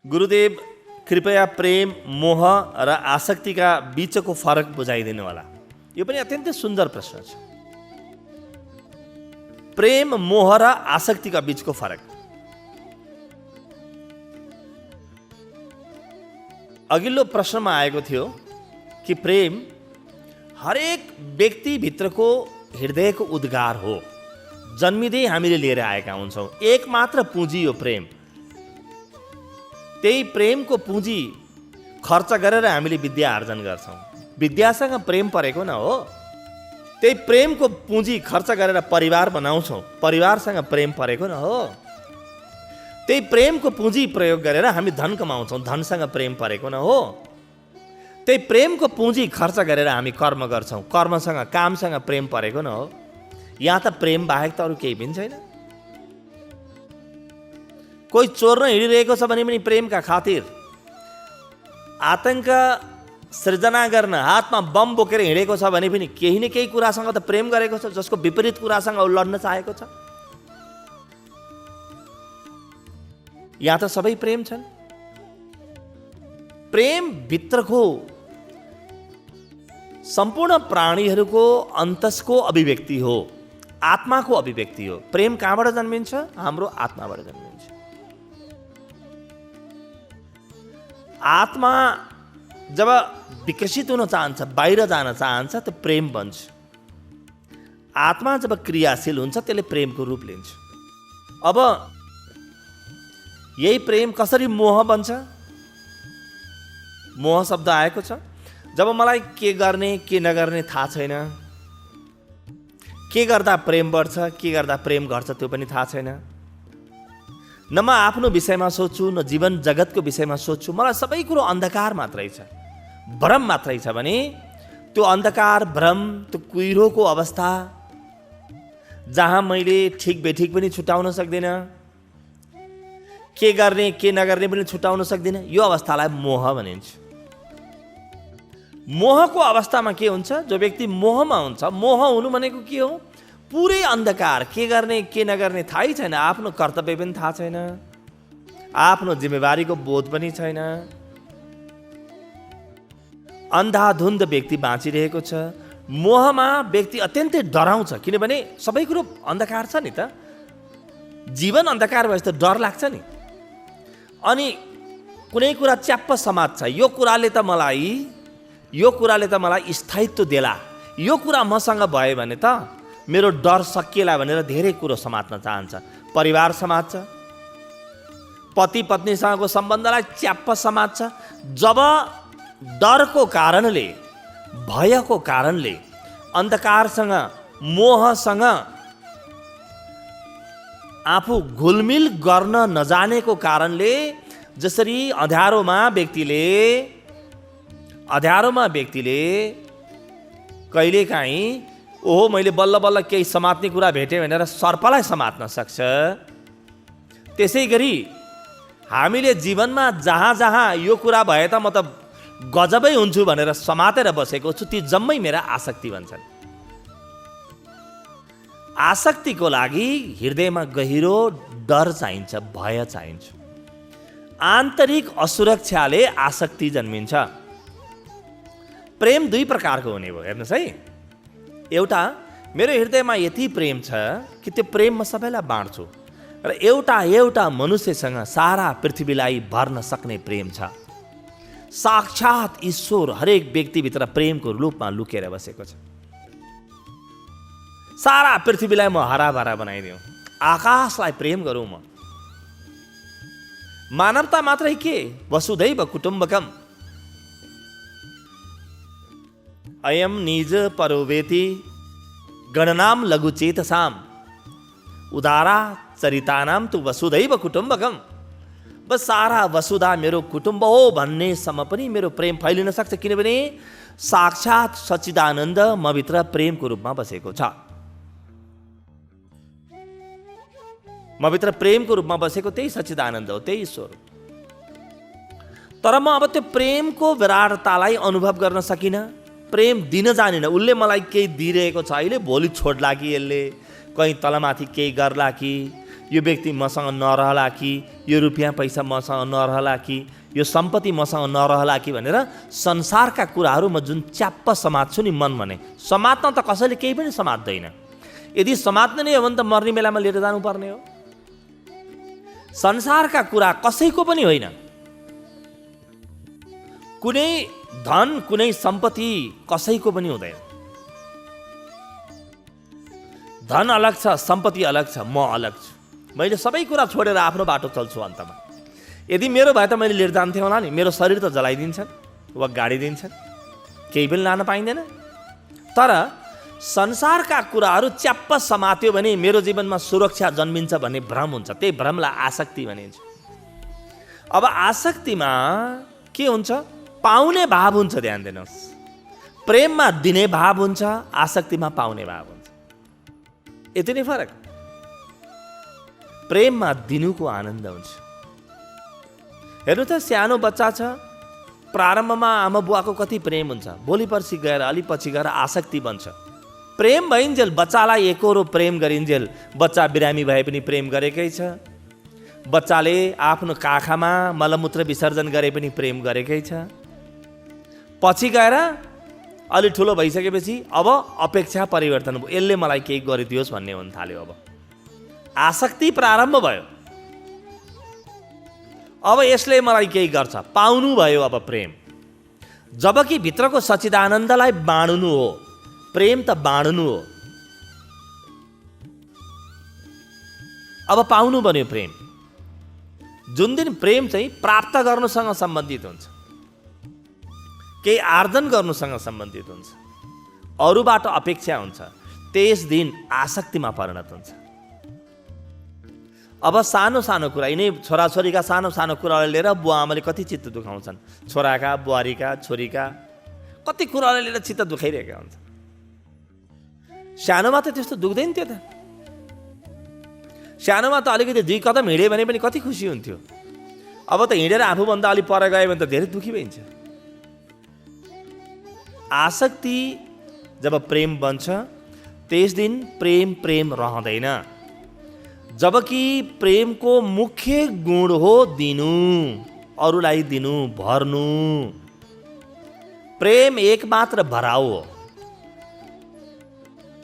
गुरुदेव कृपया प्रेम, मोह र आसक्तिका बीचको फरक बुझाइदिनु होला। यो पनि अत्यन्तै सुन्दर प्रश्न छ। प्रेम, मोह र आसक्तिका बीचको फरक। अघिल्लो प्रश्नमा आएको थियो कि प्रेम हरेक व्यक्तिभित्रको हृदयको उद्गार हो। जन्मिँदै हामीले लिएर आएका हुन्छौँ। एक मात्र पुँजी यो प्रेम। त्यही प्रेमको पुँजी खर्च गरेर हामीले विद्या आर्जन गर्छौँ। विद्यासँग प्रेम परेको न हो। त्यही प्रेमको पुँजी खर्च गरेर परिवार बनाउँछौँ। परिवारसँग प्रेम परेको न हो। त्यही प्रेमको पुँजी प्रयोग गरेर हामी धन कमाउँछौँ। धनसँग प्रेम परेको न हो। त्यही प्रेमको पुँजी खर्च गरेर हामी कर्म गर्छौँ। कर्मसँग, कामसँग प्रेम परेको न हो। यहाँ त प्रेम बाहेक त अरू केही पनि छैन। कोही चोर्न हिँडिरहेको छ भने पनि प्रेमका खातिर, आतङ्क सृजना गर्न हातमा बम बोकेर हिँडेको छ भने पनि केही न केही कुरासँग त प्रेम गरेको छ, जसको विपरीत कुरासँग ऊ लड्न चाहेको छ। यहाँ त सबै प्रेम छन्। प्रेम भित्रको सम्पूर्ण प्राणीहरूको अन्तसको अभिव्यक्ति हो, आत्माको अभिव्यक्ति हो। प्रेम कहाँबाट जन्मिन्छ? हाम्रो आत्माबाट जन्मिन्छ। आत्मा जब विकसित हुन चाहन्छ, बाहिर जान चाहन्छ, त प्रेम बन्छ। आत्मा जब क्रियाशील हुन्छ त्यसले प्रेमको रूप लिन्छ। अब यही प्रेम कसरी मोह बन्छ? मोह शब्द आएको छ जब मलाई के गर्ने के नगर्ने थाहा छैन, के गर्दा प्रेम बढ्छ, के गर्दा प्रेम घट्छ त्यो पनि थाहा छैन। न म आफ्नो विषयमा सोच्छु, न जीवन जगतको विषयमा सोच्छु। मलाई सबै कुरो अन्धकार मात्रै छ, भ्रम मात्रै छ भने त्यो अन्धकार, भ्रम, त्यो कुहिरोको अवस्था जहाँ मैले ठिक बेठिक पनि छुटाउन सक्दिनँ, के गर्ने के नगर्ने पनि छुटाउन सक्दिनँ, यो अवस्थालाई मोह भनिन्छ। मोहको अवस्थामा के हुन्छ? जो व्यक्ति मोहमा हुन्छ, मोह हुनु भनेको के हो? पुरै अन्धकार, के गर्ने के नगर्ने थाहै छैन, आफ्नो कर्तव्य पनि थाहा छैन, आफ्नो जिम्मेवारीको बोध पनि छैन। अन्धाधुन्ध व्यक्ति बाँचिरहेको छ। मोहमा व्यक्ति अत्यन्तै डराउँछ, किनभने सबै कुरो अन्धकार छ नि त। जीवन अन्धकार भएपछि त डर लाग्छ नि। अनि कुनै कुरा च्याप्प समात्छ, यो कुराले त मलाई स्थायित्व देला, यो कुरा मसँग भयो भने त मेरो डर सकिएला भनेर धेरै कुरो समात्न चाहन्छ। परिवार समात्छ, पति पत्नीसँगको सम्बन्धलाई च्याप्प समात्छ। जब डरको कारणले, भयको कारणले, अन्धकारसँग, मोहसँग आफू घुलमिल गर्न नजानेको कारणले, जसरी अँध्यारोमा व्यक्तिले कहिलेकाहीँ ओहो मैले बल्ल बल्ल केही समात्ने कुरा भेटेँ भनेर सर्पलाई समात्न सक्छ, त्यसै गरी हामीले जीवनमा जहाँ जहाँ यो कुरा भए त म त गजबै हुन्छु भनेर समातेर बसेको छु, ती जम्मै मेरा आसक्ति भन्छन्। आसक्तिको लागि हृदयमा गहिरो डर चाहिन्छ, भय चाहिन्छ। आन्तरिक असुरक्षाले आसक्ति जन्मिन्छ। प्रेम दुई प्रकारको हुने भयो, हेर्नुहोस् है। एउटा, मेरो हृदयमा यति प्रेम छ कि त्यो प्रेम म सबैलाई बाँड्छु, र एउटा मनुष्यसँग सारा पृथ्वीलाई भर्न सक्ने प्रेम छ। साक्षात ईश्वर हरेक व्यक्तिभित्र प्रेमको रूपमा लुकेर बसेको छ। सारा पृथ्वीलाई म हराभरा बनाइदिउँ, आकाशलाई प्रेम गरौँ म। मानवता मात्रै के, वसुधैव कुटुम्बकम। अयम निज परोवेति गणनाम लघुचेतसाम उदारा चरितानाम तु वसुधैव कुटुम्बकम। बस सारा वसुधा मेरो कुटुम्ब हो भन्नेसम्म पनि मेरो प्रेम फैलिन सक्छ, किनभने साक्षात सच्चिदानन्द मभित्र प्रेमको रूपमा बसेको छ। मभित्र प्रेमको रूपमा बसेको त्यही सच्चिदानन्द हो, त्यही ईश्वर। तर म अब त्यो प्रेमको विराटतालाई अनुभव गर्न सकिनँ, प्रेम दिन जानिनँ। उसले मलाई केही दिइरहेको छ अहिले, भोलि छोड्ला कि यसले, कहीँ तलमाथि केही गर्ला कि, यो व्यक्ति मसँग नरहला कि, यो रुपियाँ पैसा मसँग नरहला कि यो सम्पत्ति मसँग नरहला कि भनेर संसारका कुराहरूमा जुन च्याप्प समात्छु नि मन भने, समात्न त कसैले केही पनि समात्दैन। यदि समात्ने नै हो भने त मर्ने बेलामा लिएर जानुपर्ने हो। संसारका कुरा कसैको पनि होइन। कुनै धन कुनै सम्पत्ति कसैको पनि हुँदैन। धन अलग छ, सम्पत्ति अलग छ, म अलग छु। मैले सबै कुरा छोडेर आफ्नो बाटो चल्छु। अन्तमा यदि मेरो भए त मैले लिएर जान्थेँ होला नि। मेरो शरीर त जलाइदिन्छन् वा गाडिदिन्छन्, केही पनि लान पाइँदैन। तर संसारका कुराहरू च्याप्प समात्यो भने मेरो जीवनमा सुरक्षा जन्मिन्छ भन्ने भ्रम हुन्छ। त्यही भ्रमलाई आसक्ति भनिन्छ। अब आसक्तिमा के हुन्छ? पाउने भाव हुन्छ। ध्यान दिनुहोस्, प्रेममा दिने भाव हुन्छ, आसक्तिमा पाउने भाव हुन्छ। यति नै फरक। प्रेममा दिनुको आनन्द हुन्छ। हेर्नु त, सानो बच्चा छ, प्रारम्भमा आमा बुवाको कति प्रेम हुन्छ, भोलि पर्सि गएर अलि पछि गएर आसक्ति बन्छ। प्रेम भइन्जेल बच्चालाई एकहोरो प्रेम गरिन्जेल बच्चा बिरामी भए पनि प्रेम गरेकै छ। बच्चाले आफ्नो काखामा मलमूत्र विसर्जन गरे पनि प्रेम गरेकै छ। पछि गएर अलि ठुलो भइसकेपछि अब अपेक्षा परिवर्तन भयो, यसले मलाई केही गरिदियोस् भन्ने हुन थाल्यो। अब आसक्ति प्रारम्भ भयो। अब यसले मलाई केही गर्छ, पाउनु भयो अब प्रेम। जबकि भित्रको सच्चिदानन्दलाई बाँड्नु हो। प्रेम त बाँड्नु हो। अब पाउनु बन्यो प्रेम। जुन दिन प्रेम चाहिँ प्राप्त गर्नुसँग सम्बन्धित हुन्छ, केही आर्जन गर्नुसँग सम्बन्धित हुन्छ, अरूबाट अपेक्षा हुन्छ, त्यस दिन आसक्तिमा परिणत हुन्छ। अब सानो सानो कुरा, यिनै छोराछोरीका सानो सानो कुरालाई लिएर बुवा आमाले कति चित्त दुखाउँछन्। छोराका, बुहारीका, छोरीका कति कुरालाई लिएर चित्त दुखाइरहेका हुन्छन्। सानोमा त त्यस्तो दुख्दैन थियो त। सानोमा त अलिकति 2 कदम हिँड्यो भने पनि कति खुसी हुन्थ्यो। अब त हिँडेर आफूभन्दा अलि पर गयो भने त धेरै दुखी भइन्छ। आसक्ति जब प्रेम बन्छ, त्यस दिन प्रेम प्रेम रहँदैन। जबकि प्रेमको मुख्य गुण हो दिनु, अरूलाई दिनु, भर्नु। प्रेम एकमात्र भराउ हो।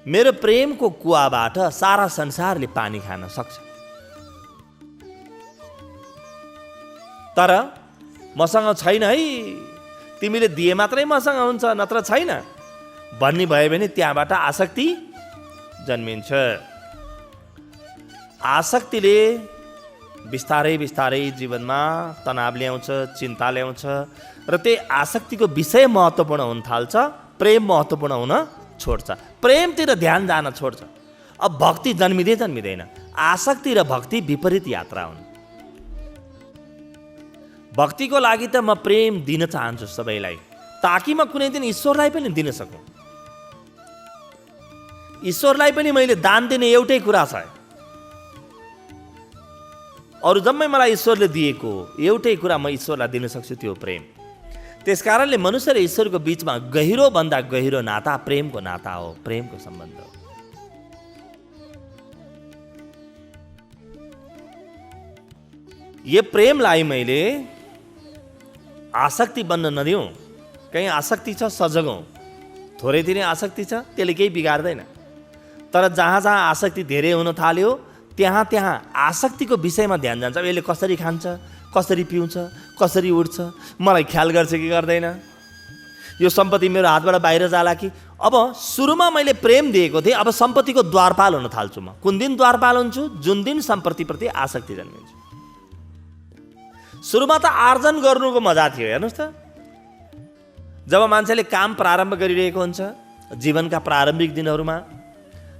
मेरो प्रेमको कुवाबाट सारा संसारले पानी खान सक्छ। तर मसँग छैन है, तिमीले दिए मात्रै मसँग हुन्छ, नत्र छैन भन्ने भयो भने त्यहाँबाट आसक्ति जन्मिन्छ। आसक्तिले बिस्तारै बिस्तारै जीवनमा तनाव ल्याउँछ, चिन्ता ल्याउँछ र त्यही आसक्तिको विषय महत्त्वपूर्ण हुन थाल्छ, प्रेम महत्त्वपूर्ण हुन छोड्छ, प्रेमतिर ध्यान जान छोड्छ। अब भक्ति जन्मिँदैन। आसक्ति र भक्ति विपरीत यात्रा हुन्। भक्तिको लागि त म प्रेम दिन चाहन्छु सबैलाई, ताकि म कुनै दिन ईश्वरलाई पनि दिन सकूँ। ईश्वरलाई पनि मैले दान दिने एउटै कुरा छ, अरू जम्मै मलाई ईश्वरले दिएको एउटै कुरा म ईश्वरलाई दिन सक्छु, त्यो प्रेम। त्यसकारणले मनुष्य र ईश्वरको बीचमा गहिरो भन्दा गहिरो नाता प्रेमको नाता हो, प्रेमको सम्बन्ध हो। यो प्रेमलाई मैले आसक्ति बन्न नदिउँ। कहीँ आसक्ति छ सजगौँ। थोरै दिने आसक्ति छ, त्यसले केही बिगार्दैन। तर जहाँ जहाँ आसक्ति धेरै हुन थाल्यो, त्यहाँ त्यहाँ आसक्तिको विषयमा ध्यान जान्छ। यसले कसरी खान्छ, कसरी पिउँछ, कसरी उठ्छ, मलाई ख्याल गर्छ कि गर्दैन, यो सम्पत्ति मेरो हातबाट बाहिर जाला कि। अब सुरुमा मैले प्रेम दिएको थिएँ, अब सम्पत्तिको द्वारपाल हुन थाल्छु म। कुन दिन द्वारपाल हुन्छु? जुन दिन सम्पत्तिप्रति आसक्ति जन्मिन्छ। सुरुमा त आर्जन गर्नुको मजा थियो। हेर्नुहोस् त, जब मान्छेले काम प्रारम्भ गरिरहेको हुन्छ जीवनका प्रारम्भिक दिनहरूमा,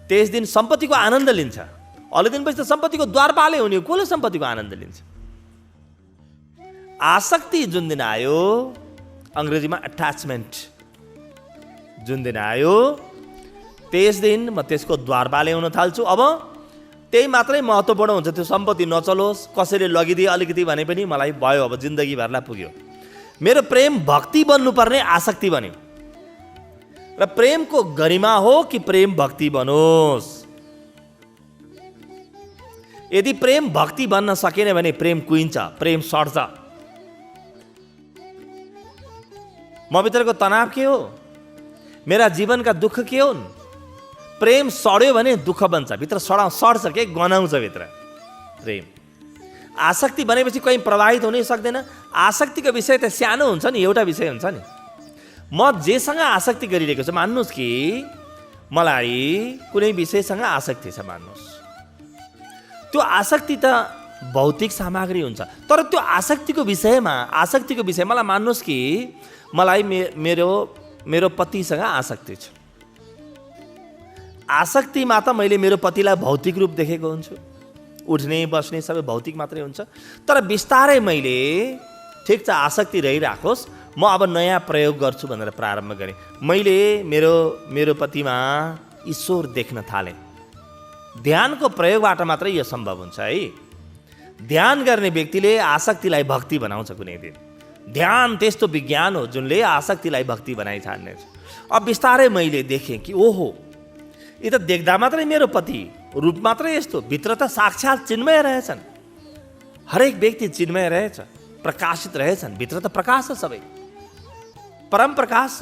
त्यस दिन सम्पत्तिको आनन्द लिन्छ। अलि दिनपछि त सम्पत्तिको द्वारपालै हुने हो। कसले सम्पत्तिको आनन्द लिन्छ? आसक्ति जुन दिन आयो, अङ्ग्रेजीमा अट्याचमेन्ट जुन दिन आयो, त्यस दिन म त्यसको द्वारपालै हुन थाल्छु। अब त्यही मात्रै महत्त्वपूर्ण हुन्छ। त्यो सम्पत्ति नचलोस्, कसैले लगिदिए अलिकति भने पनि मलाई भयो, अब जिन्दगीभरलाई पुग्यो। मेरो प्रेम भक्ति बन्नुपर्ने आसक्ति बन्यो। र प्रेमको गरिमा हो कि प्रेम भक्ति बनोस्। यदि प्रेम भक्ति बन्न सकेन भने प्रेम कुहिन्छ, प्रेम सड्छ। म भित्रको तनाव के हो, मेरा जीवनका दुःख के हुन्? प्रेम सड्यो भने दुःख बन्छ, भित्र सड्छ के, गनाउँछ भित्र प्रेम। आसक्ति बनेपछि कहीँ प्रभावित हुनै सक्दैन। आसक्तिको विषय त सानो हुन्छ नि, एउटा विषय हुन्छ नि। म जेसँग आसक्ति गरिरहेको छु, मान्नुहोस् कि मलाई कुनै विषयसँग आसक्ति छ, मान्नुहोस्। त्यो आसक्ति त भौतिक सामग्री हुन्छ, तर त्यो आसक्तिको विषय मलाई मान्नुहोस् कि मलाई मेरो पतिसँग आसक्ति छ। आसक्तिमा त मैले मेरो पतिलाई भौतिक रूप देखेको हुन्छु, उठ्ने बस्ने सबै भौतिक मात्रै हुन्छ। तर बिस्तारै मैले ठिक छ आसक्ति रहिराखोस्, म अब नयाँ प्रयोग गर्छु भनेर प्रारम्भ गरेँ। मैले मेरो पतिमा ईश्वर देख्न थालेँ। ध्यानको प्रयोगबाट मात्रै यो सम्भव हुन्छ है। ध्यान गर्ने व्यक्तिले आसक्तिलाई भक्ति बनाउँछ कुनै दिन। ध्यान त्यस्तो विज्ञान हो जुनले आसक्तिलाई भक्ति बनाइ छाड्नेछ। अब बिस्तारै मैले देखेँ कि ओहो, यो त देख्दा मात्रै मेरो पति, रूप मात्रै यस्तो, भित्र त साक्षात चिन्मय रहेछन्। हरेक व्यक्ति चिन्मय रहेछ, प्रकाशित रहेछन्, भित्र त प्रकाश छ, सबै परम प्रकाश छ।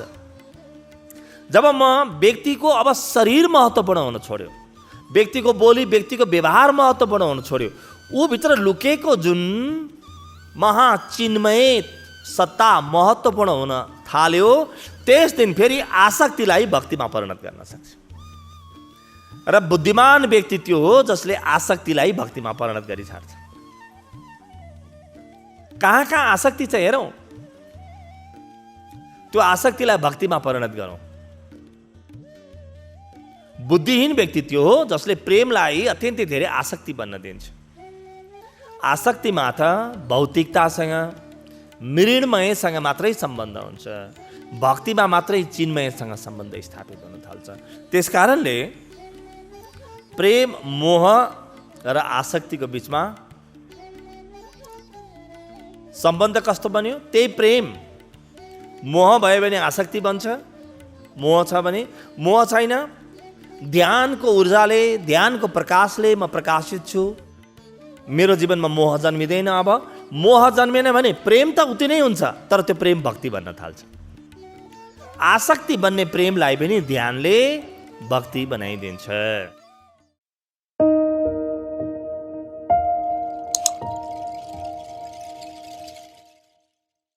जब म व्यक्तिको अब शरीर महत्त्वपूर्ण हुन छोड्यो, व्यक्तिको बोली, व्यक्तिको व्यवहार महत्त्वपूर्ण हुन छोड्यो, ऊ भित्र लुकेको जुन महाचिन्मय सत्ता महत्त्वपूर्ण हुन थाल्यो, त्यस दिन फेरि आसक्तिलाई भक्तिमा परिणत गर्न सक्छ। र बुद्धिमान व्यक्ति त्यो हो जसले आसक्तिलाई भक्तिमा परिणत गरी छाड्छ। कहाँ कहाँ आसक्ति छ हेरौँ, त्यो आसक्तिलाई भक्तिमा परिणत गरौँ। बुद्धिहीन व्यक्ति त्यो हो जसले प्रेमलाई अत्यन्तै धेरै आसक्ति बन्न दिन्छ। आसक्तिमा त भौतिकतासँग, मृण्मयसँग मात्रै सम्बन्ध हुन्छ, भक्तिमा मात्रै चिन्मयसँग सम्बन्ध स्थापित हुन थाल्छ। त्यसकारणले प्रेम, मोह र आसक्तिको बिचमा सम्बन्ध कस्तो बन्यो? त्यही प्रेम। मोह भयो भने आसक्ति बन्छ, मोह छ भने मोह छैन। ध्यानको ऊर्जाले, ध्यानको प्रकाशले म प्रकाशित छु, मेरो जीवनमा मोह जन्मिँदैन। अब मोह जन्मेन भने प्रेम त उति नै हुन्छ, तर त्यो प्रेम भक्ति बन्न थाल्छ। आसक्ति बन्ने प्रेमलाई पनि ध्यानले भक्ति बनाइदिन्छ।